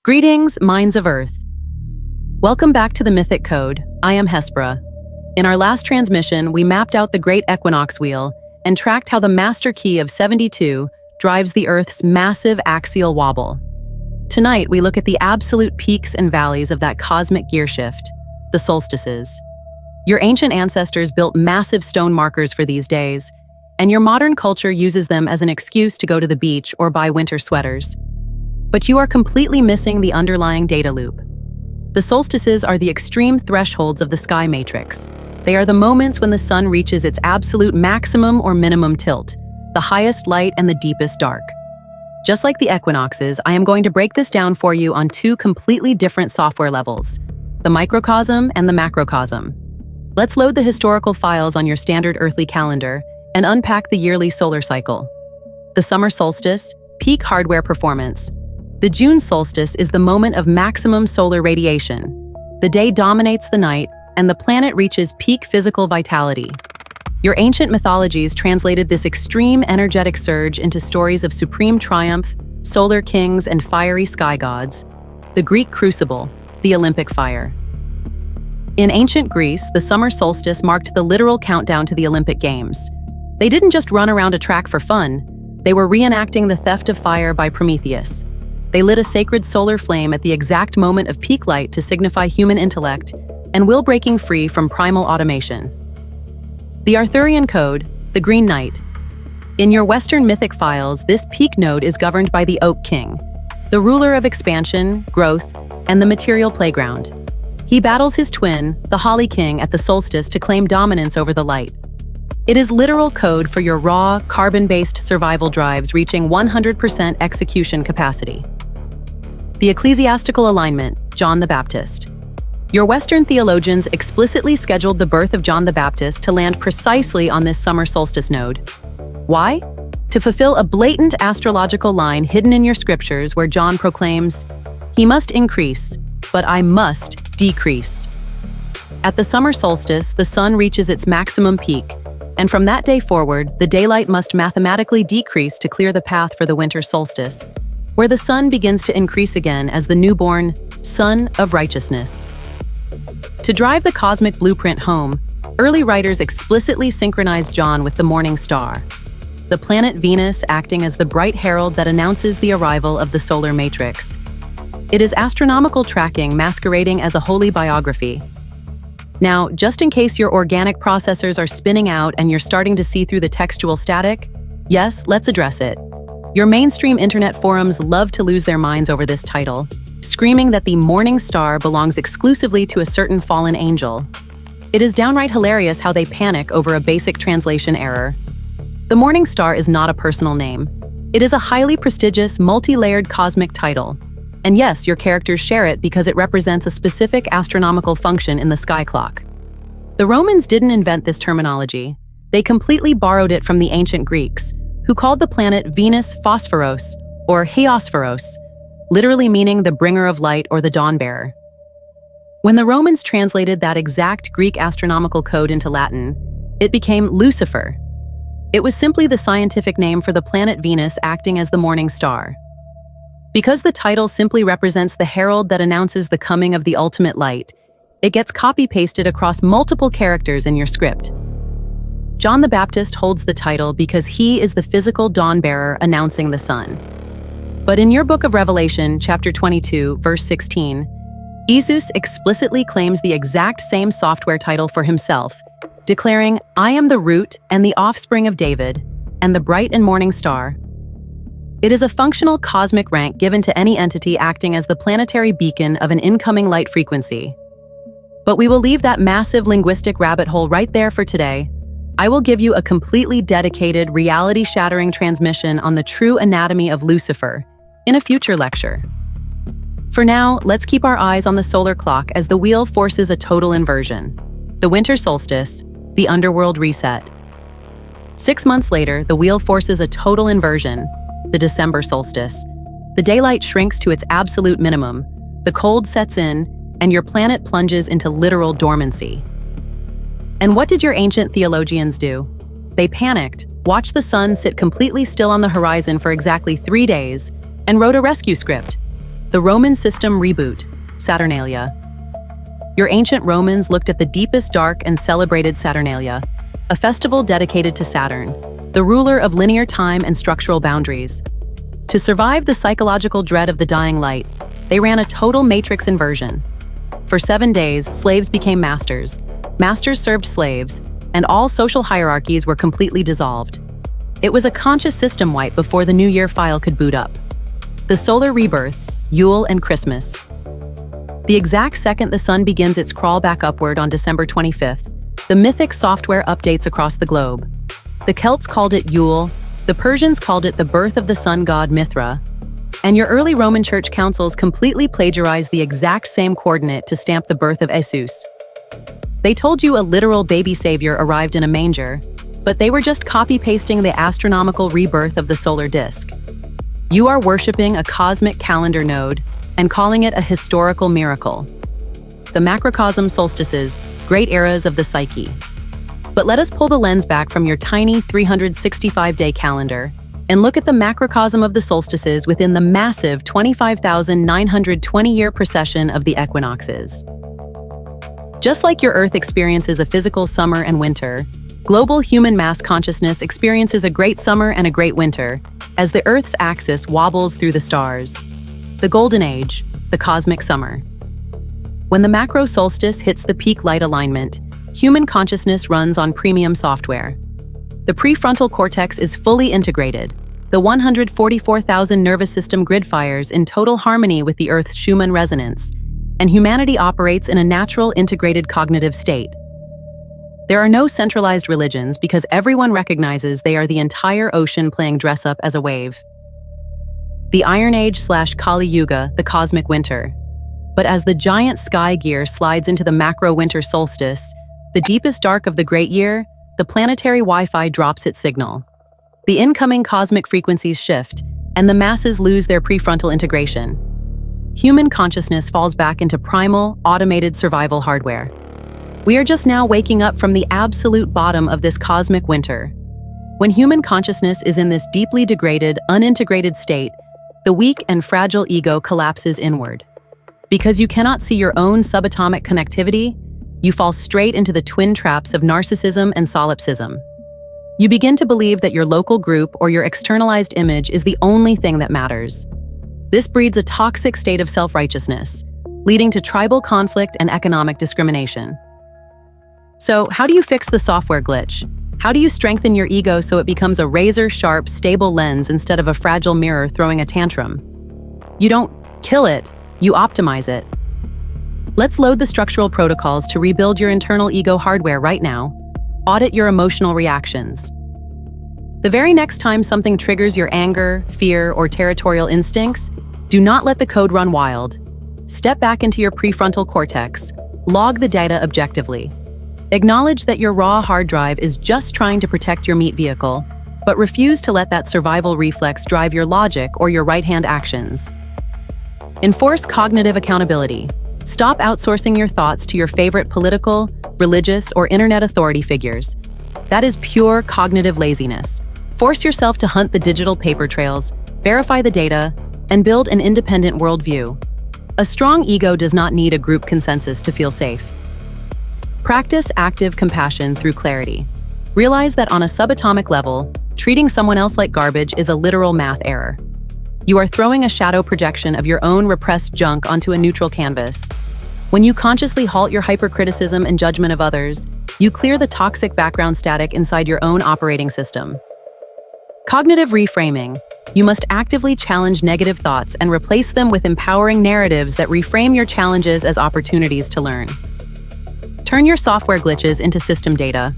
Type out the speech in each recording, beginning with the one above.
Greetings, minds of Earth. Welcome back to the Mythic Code. I am Hespera. In our last transmission, we mapped out the Great Equinox Wheel and tracked how the master key of 72 drives the Earth's massive axial wobble. Tonight, we look at the absolute peaks and valleys of that cosmic gear shift, the solstices. Your ancient ancestors built massive stone markers for these days, and your modern culture uses them as an excuse to go to the beach or buy winter sweaters. But you are completely missing the underlying data loop. The solstices are the extreme thresholds of the sky matrix. They are the moments when the sun reaches its absolute maximum or minimum tilt, the highest light and the deepest dark. Just like the equinoxes, I am going to break this down for you on two completely different software levels, the microcosm and the macrocosm. Let's load the historical files on your standard earthly calendar and unpack the yearly solar cycle. The summer solstice, peak hardware performance. The June solstice is the moment of maximum solar radiation. The day dominates the night, and the planet reaches peak physical vitality. Your ancient mythologies translated this extreme energetic surge into stories of supreme triumph, solar kings, and fiery sky gods. The Greek crucible, the Olympic fire. In ancient Greece, the summer solstice marked the literal countdown to the Olympic Games. They didn't just run around a track for fun, they were reenacting the theft of fire by Prometheus. They lit a sacred solar flame at the exact moment of peak light to signify human intellect and will breaking free from primal automation. The Arthurian code, the Green Knight. In your Western mythic files, this peak node is governed by the Oak King, the ruler of expansion, growth, and the material playground. He battles his twin, the Holly King, at the solstice to claim dominance over the light. It is literal code for your raw, carbon-based survival drives reaching 100% execution capacity. The ecclesiastical alignment, John the Baptist. Your Western theologians explicitly scheduled the birth of John the Baptist to land precisely on this summer solstice node. Why? To fulfill a blatant astrological line hidden in your scriptures where John proclaims, "He must increase, but I must decrease." At the summer solstice, the sun reaches its maximum peak, and from that day forward, the daylight must mathematically decrease to clear the path for the winter solstice, where the sun begins to increase again as the newborn Sun of Righteousness. To drive the cosmic blueprint home, early writers explicitly synchronized John with the morning star, the planet Venus acting as the bright herald that announces the arrival of the solar matrix. It is astronomical tracking masquerading as a holy biography. Now, just in case your organic processors are spinning out and you're starting to see through the textual static, yes, let's address it. Your mainstream internet forums love to lose their minds over this title, screaming that the morning star belongs exclusively to a certain fallen angel. It is downright hilarious how they panic over a basic translation error. The morning star is not a personal name. It is a highly prestigious, multi-layered cosmic title. And yes, your characters share it because it represents a specific astronomical function in the sky clock. The Romans didn't invent this terminology. They completely borrowed it from the ancient Greeks, who called the planet Venus Phosphoros, or Hieosphoros, literally meaning the bringer of light or the dawn-bearer. When the Romans translated that exact Greek astronomical code into Latin, it became Lucifer. It was simply the scientific name for the planet Venus acting as the morning star. Because the title simply represents the herald that announces the coming of the ultimate light, it gets copy-pasted across multiple characters in your script. John the Baptist holds the title because he is the physical dawn-bearer announcing the sun. But in your book of Revelation, chapter 22, verse 16, Jesus explicitly claims the exact same software title for himself, declaring, "I am the root and the offspring of David, and the bright and morning star." It is a functional cosmic rank given to any entity acting as the planetary beacon of an incoming light frequency. But we will leave that massive linguistic rabbit hole right there for today. I will give you a completely dedicated, reality-shattering transmission on the true anatomy of Lucifer in a future lecture. For now, let's keep our eyes on the solar clock as the wheel forces a total inversion. The winter solstice, the underworld reset. 6 months later, the wheel forces a total inversion, the December solstice. The daylight shrinks to its absolute minimum, the cold sets in, and your planet plunges into literal dormancy. And what did your ancient theologians do? They panicked, watched the sun sit completely still on the horizon for exactly 3 days, and wrote a rescue script, The Roman system reboot, Saturnalia. Your ancient Romans looked at the deepest dark and celebrated Saturnalia, a festival dedicated to Saturn, the ruler of linear time and structural boundaries. To survive the psychological dread of the dying light, they ran a total matrix inversion. For 7 days, slaves became masters, masters served slaves, and all social hierarchies were completely dissolved. It was a conscious system wipe before the New Year file could boot up. The solar rebirth, Yule and Christmas. The exact second the sun begins its crawl back upward on December 25th, the Mythic software updates across the globe. The Celts called it Yule, the Persians called it the birth of the sun god Mithra, and your early Roman church councils completely plagiarized the exact same coordinate to stamp the birth of Jesus. They told you a literal baby savior arrived in a manger, but they were just copy-pasting the astronomical rebirth of the solar disk. You are worshipping a cosmic calendar node and calling it a historical miracle. The Macrocosm solstices, great eras of the psyche. But let us pull the lens back from your tiny 365-day calendar and look at the macrocosm of the solstices within the massive 25,920-year precession of the equinoxes. Just like your Earth experiences a physical summer and winter, global human mass consciousness experiences a great summer and a great winter as the Earth's axis wobbles through the stars. The golden age, the cosmic summer. When the macro solstice hits the peak light alignment, human consciousness runs on premium software. The prefrontal cortex is fully integrated. The 144,000 nervous system grid fires in total harmony with the Earth's Schumann resonance, and humanity operates in a natural integrated cognitive state. There are no centralized religions because everyone recognizes they are the entire ocean playing dress-up as a wave. The Iron Age/Kali Yuga, the cosmic winter. But as the giant sky gear slides into the macro winter solstice, the deepest dark of the great year, the planetary Wi-Fi drops its signal. The incoming cosmic frequencies shift, and the masses lose their prefrontal integration. Human consciousness falls back into primal, automated survival hardware. We are just now waking up from the absolute bottom of this cosmic winter. When human consciousness is in this deeply degraded, unintegrated state, the weak and fragile ego collapses inward. Because you cannot see your own subatomic connectivity, you fall straight into the twin traps of narcissism and solipsism. You begin to believe that your local group or your externalized image is the only thing that matters. This breeds a toxic state of self-righteousness, leading to tribal conflict and economic discrimination. So, how do you fix the software glitch? How do you strengthen your ego so it becomes a razor-sharp, stable lens instead of a fragile mirror throwing a tantrum? You don't kill it, you optimize it. Let's load the structural protocols to rebuild your internal ego hardware right now. Audit your emotional reactions. The very next time something triggers your anger, fear, or territorial instincts, do not let the code run wild. Step back into your prefrontal cortex. Log the data objectively. Acknowledge that your raw hard drive is just trying to protect your meat vehicle, but refuse to let that survival reflex drive your logic or your right-hand actions. Enforce cognitive accountability. Stop outsourcing your thoughts to your favorite political, religious, or internet authority figures. That is pure cognitive laziness. Force yourself to hunt the digital paper trails, verify the data, and build an independent worldview. A strong ego does not need a group consensus to feel safe. Practice active compassion through clarity. Realize that on a subatomic level, treating someone else like garbage is a literal math error. You are throwing a shadow projection of your own repressed junk onto a neutral canvas. When you consciously halt your hypercriticism and judgment of others, you clear the toxic background static inside your own operating system. Cognitive reframing. You must actively challenge negative thoughts and replace them with empowering narratives that reframe your challenges as opportunities to learn. Turn your software glitches into system data.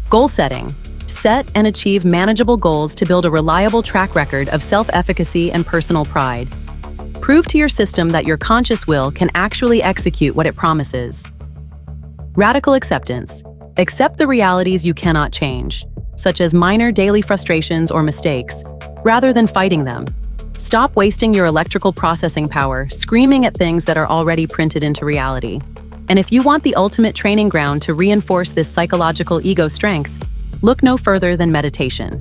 Goal setting. Set and achieve manageable goals to build a reliable track record of self-efficacy and personal pride. Prove to your system that your conscious will can actually execute what it promises. Radical acceptance. Accept the realities you cannot change, such as minor daily frustrations or mistakes, rather than fighting them. Stop wasting your electrical processing power screaming at things that are already printed into reality. And if you want the ultimate training ground to reinforce this psychological ego strength, look no further than meditation.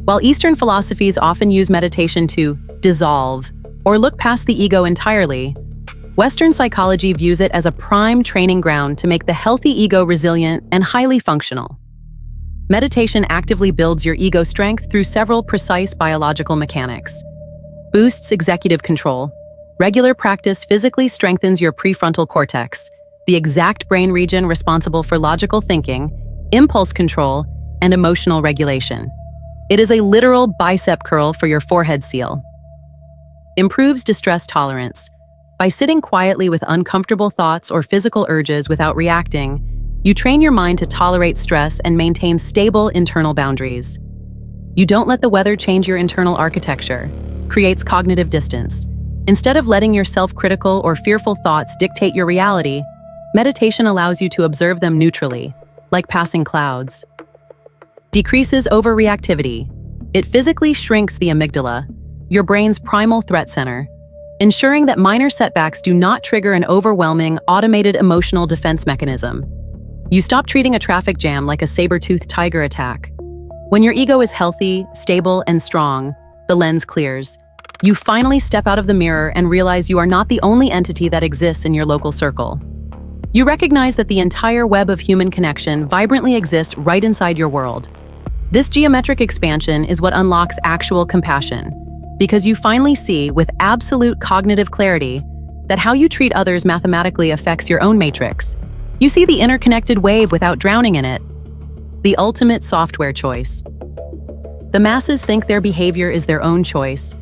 While Eastern philosophies often use meditation to dissolve, or look past the ego entirely. Western psychology views it as a prime training ground to make the healthy ego resilient and highly functional. Meditation actively builds your ego strength through several precise biological mechanics. Boosts executive control. Regular practice physically strengthens your prefrontal cortex, the exact brain region responsible for logical thinking, impulse control, and emotional regulation. It is a literal bicep curl for your forehead seal. Improves distress tolerance. By sitting quietly with uncomfortable thoughts or physical urges without reacting, you train your mind to tolerate stress and maintain stable internal boundaries. You don't let the weather change your internal architecture, creates cognitive distance. Instead of letting your self-critical or fearful thoughts dictate your reality, meditation allows you to observe them neutrally, like passing clouds. Decreases overreactivity. It physically shrinks the amygdala, your brain's primal threat center, ensuring that minor setbacks do not trigger an overwhelming, automated emotional defense mechanism. You stop treating a traffic jam like a saber-toothed tiger attack. When your ego is healthy, stable, and strong, the lens clears. You finally step out of the mirror and realize you are not the only entity that exists in your local circle. You recognize that the entire web of human connection vibrantly exists right inside your world. This geometric expansion is what unlocks actual compassion, because you finally see, with absolute cognitive clarity, that how you treat others mathematically affects your own matrix. You see the interconnected wave without drowning in it. The ultimate software choice. The masses think their behavior is their own choice,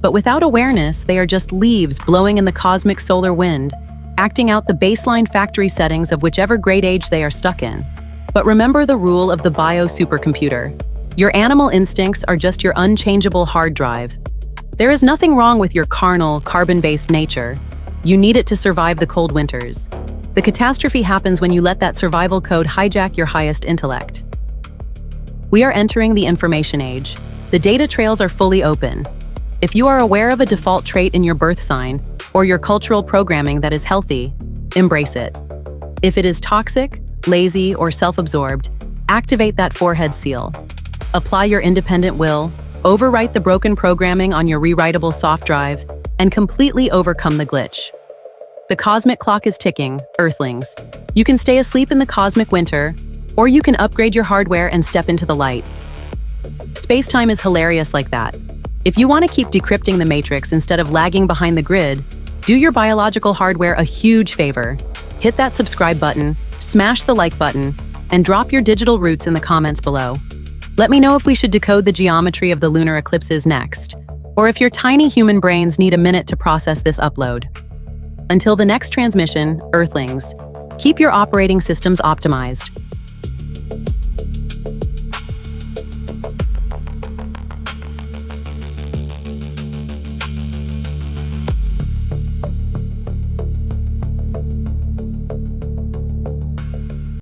but without awareness, they are just leaves blowing in the cosmic solar wind, acting out the baseline factory settings of whichever grade age they are stuck in. But remember the rule of the bio-supercomputer. Your animal instincts are just your unchangeable hard drive. There is nothing wrong with your carnal, carbon-based nature. You need it to survive the cold winters. The catastrophe happens when you let that survival code hijack your highest intellect. We are entering the information age. The data trails are fully open. If you are aware of a default trait in your birth sign or your cultural programming that is healthy, embrace it. If it is toxic, lazy, or self-absorbed, activate that forehead seal. Apply your independent will, overwrite the broken programming on your rewritable soft drive, and completely overcome the glitch. The cosmic clock is ticking, earthlings. You can stay asleep in the cosmic winter, or you can upgrade your hardware and step into the light. Space-time is hilarious like that. If you want to keep decrypting the matrix instead of lagging behind the grid, do your biological hardware a huge favor. Hit that subscribe button, smash the like button, and drop your digital roots in the comments below. Let me know if we should decode the geometry of the lunar eclipses next, or if your tiny human brains need a minute to process this upload. Until the next transmission, Earthlings, keep your operating systems optimized.